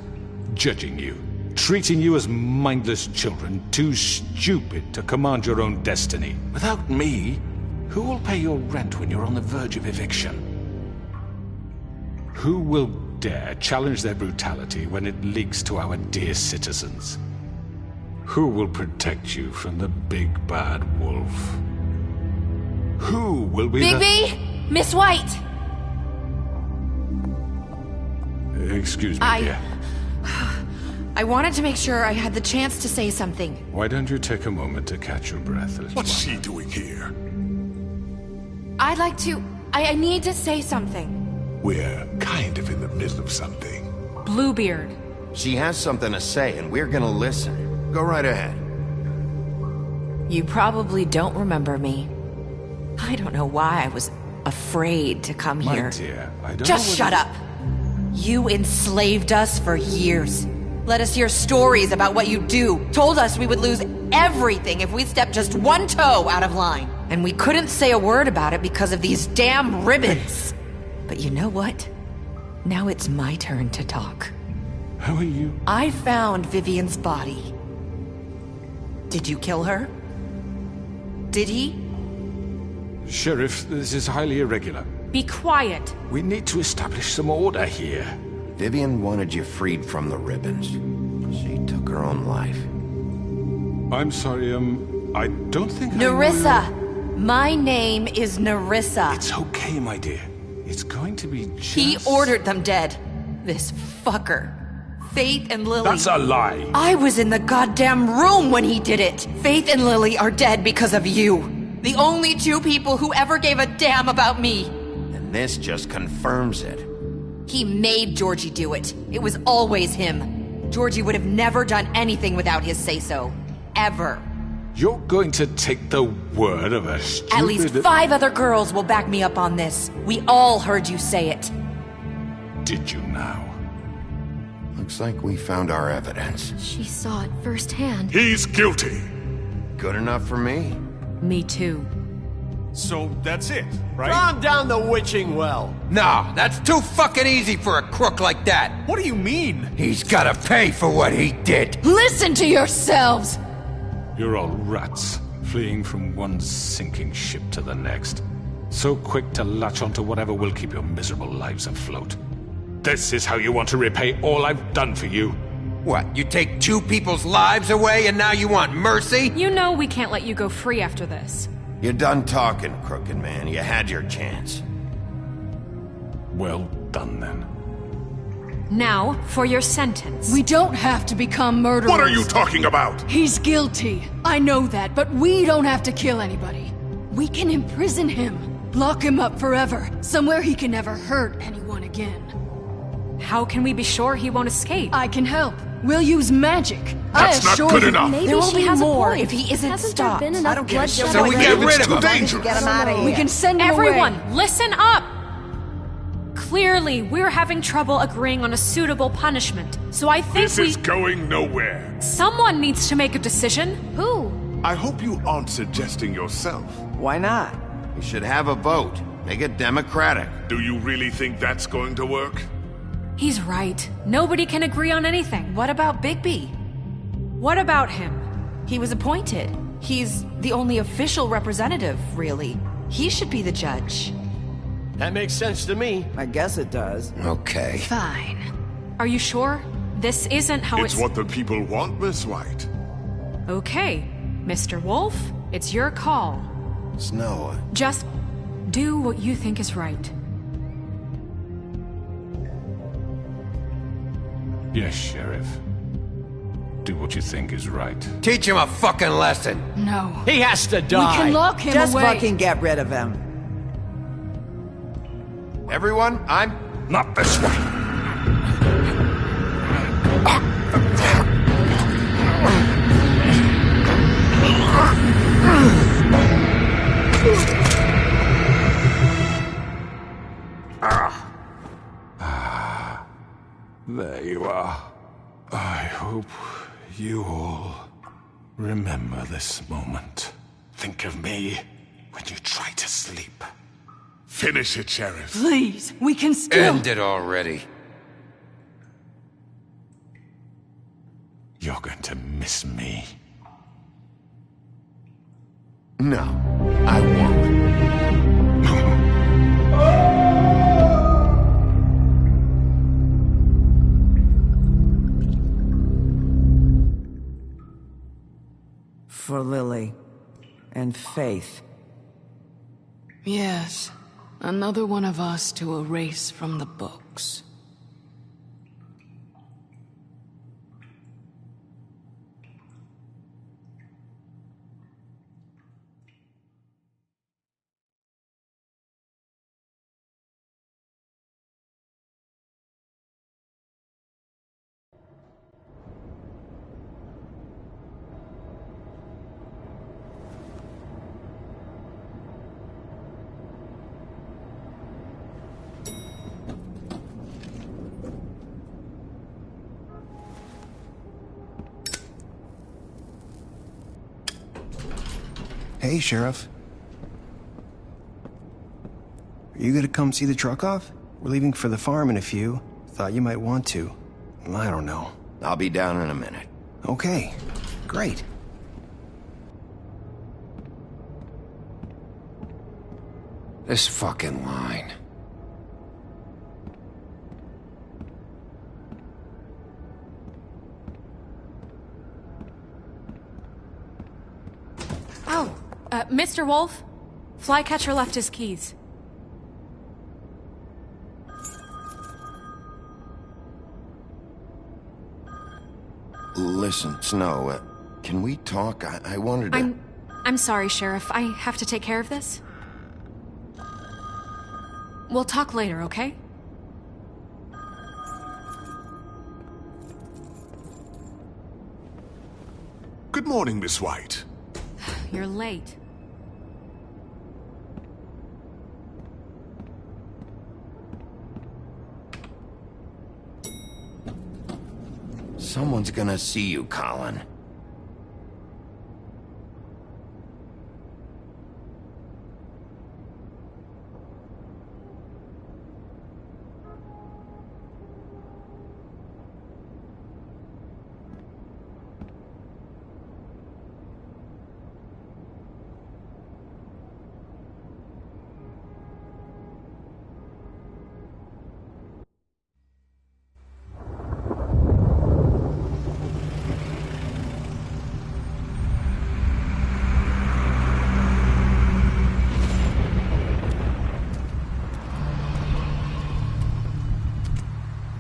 judging you, treating you as mindless children, too stupid to command your own destiny? Without me, who will pay your rent when you're on the verge of eviction? Who will dare challenge their brutality when it leaks to our dear citizens? Who will protect you from the big bad wolf? Who will be Bigby! Miss White! Excuse me, dear. I wanted to make sure I had the chance to say something. Why don't you take a moment to catch your breath a little What's while? she doing here? I'd like to... I need to say something. We're kind of in the middle of something. Bluebeard. She has something to say, and we're gonna listen. Go right ahead. You probably don't remember me. I don't know why I was afraid to come My here. dear, I don't Just know shut up! You enslaved us for years. Let us hear stories about what you do. Told us we would lose everything if we stepped just one toe out of line. And we couldn't say a word about it because of these damn ribbons. But you know what? Now it's my turn to talk. How are you? I found Vivian's body. Did you kill her? Did he? Sheriff, this is highly irregular. Be quiet. We need to establish some order here. Vivian wanted you freed from the ribbons. She took her own life. I'm sorry, I don't think Nerissa! My name is Nerissa. It's okay, my dear. It's going to be just... He ordered them dead. This fucker. Faith and Lily... That's a lie! I was in the goddamn room when he did it! Faith and Lily are dead because of you. The only two people who ever gave a damn about me. And this just confirms it. He made Georgie do it. It was always him. Georgie would have never done anything without his say-so. Ever. You're going to take the word of a stupid... At least 5 other girls will back me up on this. We all heard you say it. Did you now? Looks like we found our evidence. She saw it firsthand. He's guilty. Good enough for me. Me too. So that's it, right? Calm down the witching well. Nah, that's too fucking easy for a crook like that. What do you mean? He's gotta pay for what he did. Listen to yourselves! You're all rats, fleeing from one sinking ship to the next. So quick to latch onto whatever will keep your miserable lives afloat. This is how you want to repay all I've done for you? What, you take 2 people's lives away and now you want mercy? You know we can't let you go free after this. You're done talking, crooked man. You had your chance. Well done, then. Now, for your sentence. We don't have to become murderers. What are you talking about? He's guilty. I know that, but we don't have to kill anybody. We can imprison him. Lock him up forever. Somewhere he can never hurt anyone again. How can we be sure he won't escape? I can help. We'll use magic. That's not good enough. Maybe there will she be has more a point. if he isn't Hasn't stopped. there been enough bloodshed So we already? get rid of him. Dangerous. Get him out of here. We can send him Everyone, away. listen up! Clearly, we're having trouble agreeing on a suitable punishment. So I think This is going nowhere. someone needs to make a decision. Who? I hope you aren't suggesting yourself. Why not? We should have a vote. Make it democratic. Do you really think that's going to work? He's right. Nobody can agree on anything. What about Bigby? What about him? He was appointed. He's the only official representative, really. He should be the judge. That makes sense to me. I guess it does. Okay. Fine. Are you sure? This isn't how It's what the people want, Miss White. Okay, Mr. Wolf, it's your call. Snow. Just do what you think is right. Yes, Sheriff. Do what you think is right. Teach him a fucking lesson. No. He has to die. We can lock him Just away. fucking get rid of him. Everyone, I'm... Not this way. There you are. I hope you all remember this moment. Think of me when you try to sleep. Finish it, Sheriff. Please, we can still... End it already. You're going to miss me. No, I won't. For Lily and Faith. Yes. Another one of us to erase from the books. Hey, Sheriff. Are you gonna come see the truck off? We're leaving for the farm in a few. Thought you might want to. I don't know. I'll be down in a minute. Okay, great. This fucking line. Oh, Mr. Wolf, Flycatcher left his keys. Listen, Snow, can we talk? I wanted to... I'm sorry, Sheriff. I have to take care of this. We'll talk later, okay? Good morning, Miss White. You're late. Someone's gonna see you, Colin.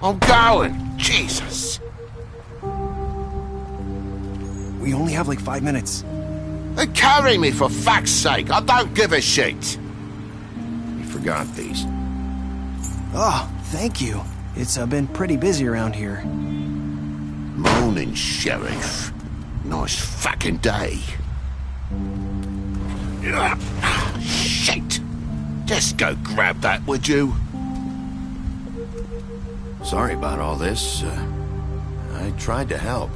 I'm going! Jesus! We only have like 5 minutes. Carry me, for fuck's sake! I don't give a shit! You forgot these. Oh, thank you. It's been pretty busy around here. Morning, Sheriff. Nice fucking day. Shit! Just go grab that, would you? Sorry about all this. I tried to help.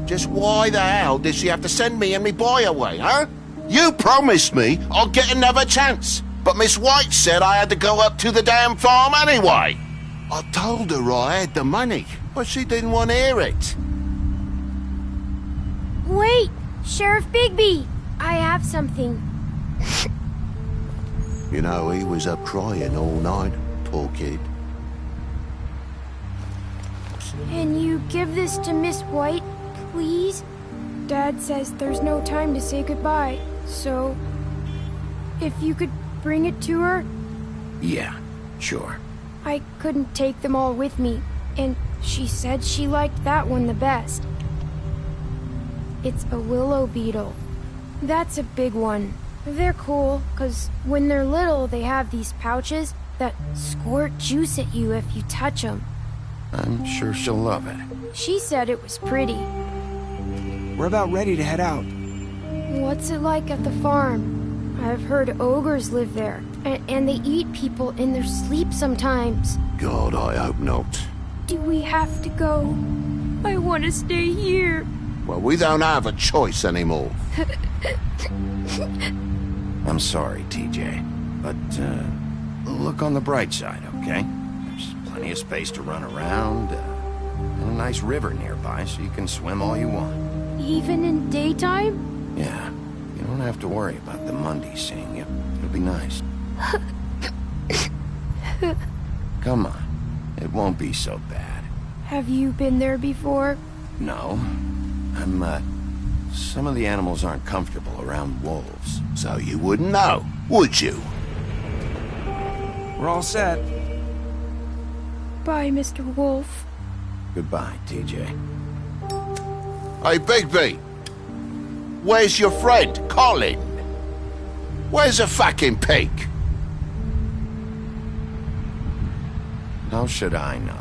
Just why the hell did she have to send me and me boy away, huh? You promised me I'd get another chance, but Miss White said I had to go up to the damn farm anyway. I told her I had the money, but she didn't want to hear it. Wait! Sheriff Bigby! I have something. You know, he was up crying all night, poor kid. Can you give this to Miss White, please? Dad says there's no time to say goodbye, so... if you could bring it to her? Yeah, sure. I couldn't take them all with me, and she said she liked that one the best. It's a willow beetle. That's a big one. They're cool, 'cause when they're little, they have these pouches that squirt juice at you if you touch them. I'm sure she'll love it. She said it was pretty. We're about ready to head out. What's it like at the farm? I've heard ogres live there, and they eat people in their sleep sometimes. God, I hope not. Do we have to go? I want to stay here. Well, we don't have a choice anymore. I'm sorry, TJ, but look on the bright side, okay? There's plenty of space to run around, and a nice river nearby so you can swim all you want. Even in daytime? Yeah, you don't have to worry about the Monday seeing you. It'll be nice. Come on, it won't be so bad. Have you been there before? No, some of the animals aren't comfortable around wolves. So you wouldn't know, would you? We're all set. Bye, Mr. Wolf. Goodbye, TJ. Hey, Bigby. Where's your friend, Colin? Where's the fucking pig? How should I know?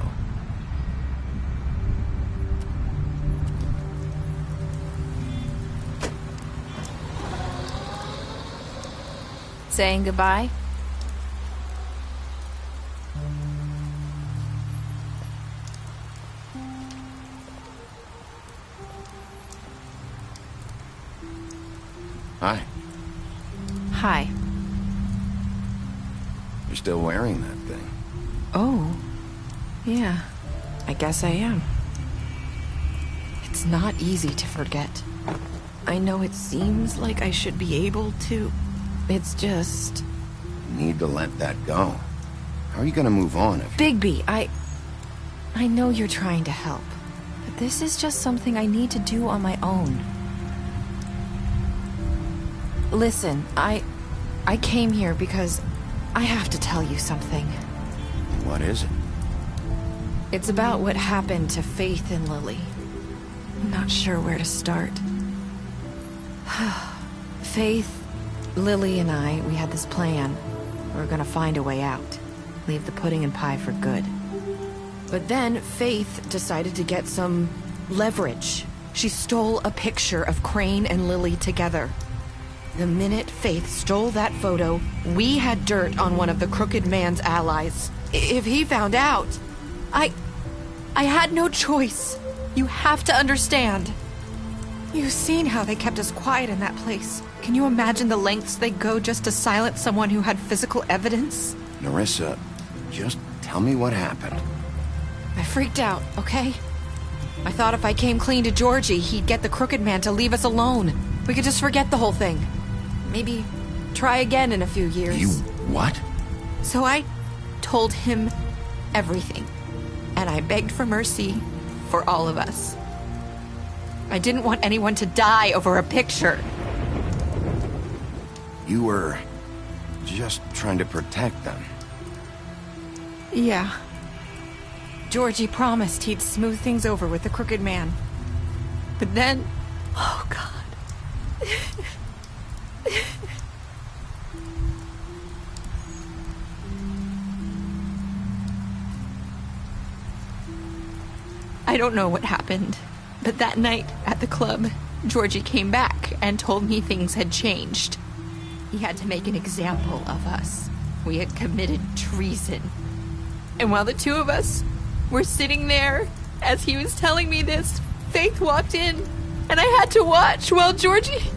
Saying goodbye? Hi. Hi. You're still wearing that thing. Oh. Yeah. I guess I am. It's not easy to forget. I know it seems like I should be able to. It's just... You need to let that go. How are you gonna move on if... Bigby, I know you're trying to help. But this is just something I need to do on my own. Listen, I came here because I have to tell you something. What is it? It's about what happened to Faith and Lily. I'm not sure where to start. Faith, Lily and I, we had this plan. We were gonna find a way out. Leave the pudding and pie for good. But then Faith decided to get some leverage. She stole a picture of Crane and Lily together. The minute Faith stole that photo, we had dirt on one of the Crooked Man's allies. If he found out, I had no choice. You have to understand. You've seen how they kept us quiet in that place. Can you imagine the lengths they go just to silence someone who had physical evidence? Nerissa, just tell me what happened. I freaked out, okay? I thought if I came clean to Georgie, he'd get the Crooked Man to leave us alone. We could just forget the whole thing. Maybe try again in a few years. You what? So I told him everything. And I begged for mercy for all of us. I didn't want anyone to die over a picture. You were just trying to protect them. Yeah. Georgie promised he'd smooth things over with the Crooked Man. But then... Oh, God. I don't know what happened, but that night at the club, Georgie came back and told me things had changed. He had to make an example of us. We had committed treason. And while the two of us were sitting there, as he was telling me this, Faith walked in, and I had to watch while Georgie...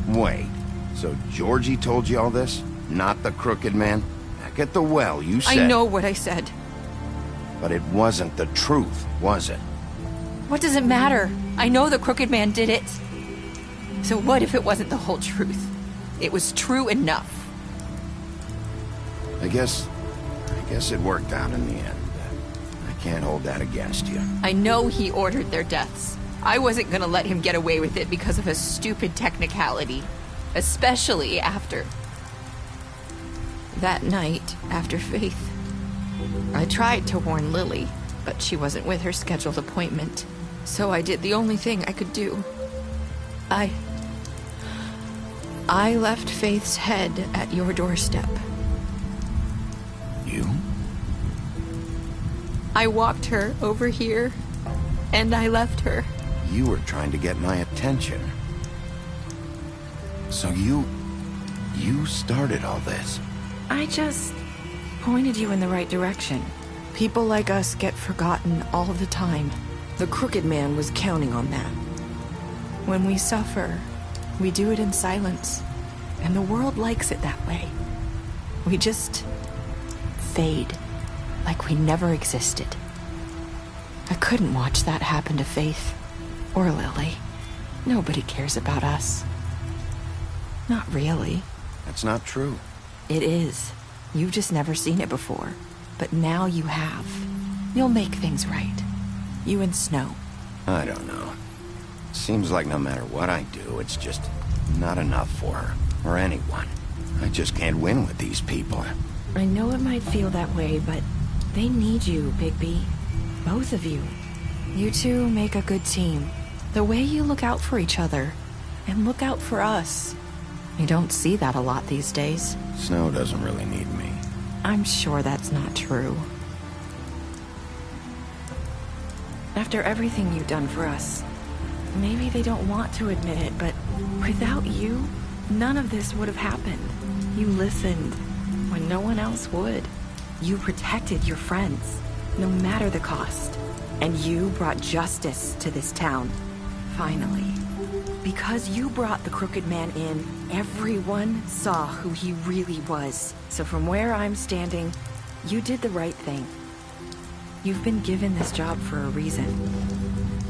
Wait, so Georgie told you all this? Not the crooked man? Back at the well, you said... I know what I said. But it wasn't the truth, was it? What does it matter? I know the crooked man did it. So what if it wasn't the whole truth? It was true enough. I guess it worked out in the end. I can't hold that against you. I know he ordered their deaths. I wasn't gonna let him get away with it because of a stupid technicality. Especially after... that night, after Faith. I tried to warn Lily, but she wasn't with her scheduled appointment. So I did the only thing I could do. I left Faith's head at your doorstep. You? I walked her over here, and I left her. You were trying to get my attention. So you started all this. I just pointed you in the right direction. People like us get forgotten all the time. The crooked man was counting on that. When we suffer, we do it in silence, and the world likes it that way. We just fade, like we never existed. I couldn't watch that happen to Faith, or Lily. Nobody cares about us. Not really. That's not true. It is. You've just never seen it before, but now you have. You'll make things right. You and Snow. I don't know. Seems like no matter what I do, it's just not enough for her, or anyone. I just can't win with these people. I know it might feel that way, but they need you, Bigby. Both of you. You two make a good team. The way you look out for each other, and look out for us. You don't see that a lot these days. Snow doesn't really need me. I'm sure that's not true. After everything you've done for us, maybe they don't want to admit it, but without you, none of this would have happened. You listened when no one else would. You protected your friends, no matter the cost. And you brought justice to this town, finally. Because you brought the crooked man in, everyone saw who he really was. So from where I'm standing, you did the right thing. You've been given this job for a reason.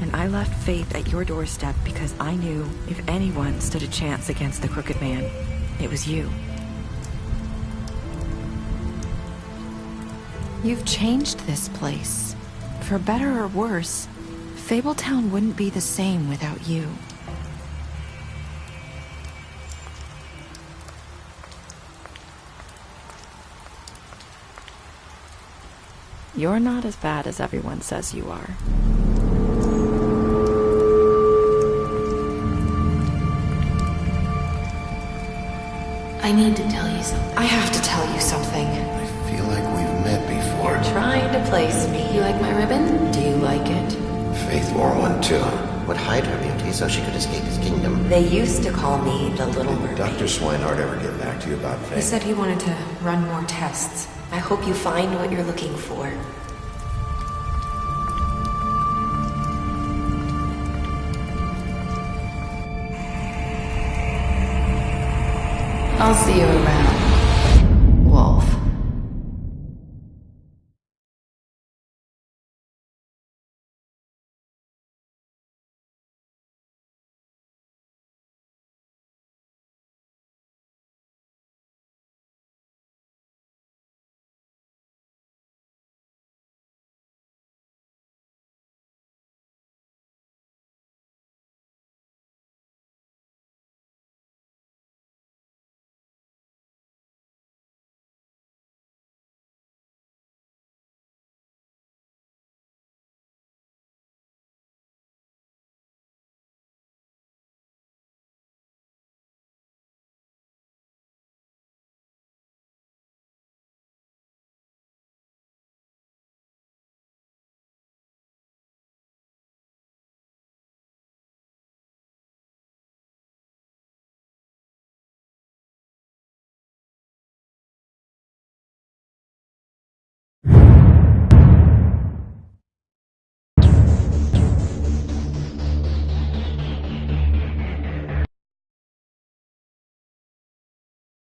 And I left Faith at your doorstep because I knew if anyone stood a chance against the crooked man, it was you. You've changed this place. For better or worse, Fabletown wouldn't be the same without you. You're not as bad as everyone says you are. I need to tell you something. I have to tell you something. I feel like we've met before. You're trying to place me. You like my ribbon? Do you like it? Faith wore one too. Would hide her beauty so she could escape his kingdom. They used to call me the Little Mermaid. Did Dr. Swinehart ever get back to you about Faith? He said he wanted to run more tests. I hope you find what you're looking for. I'll see you around.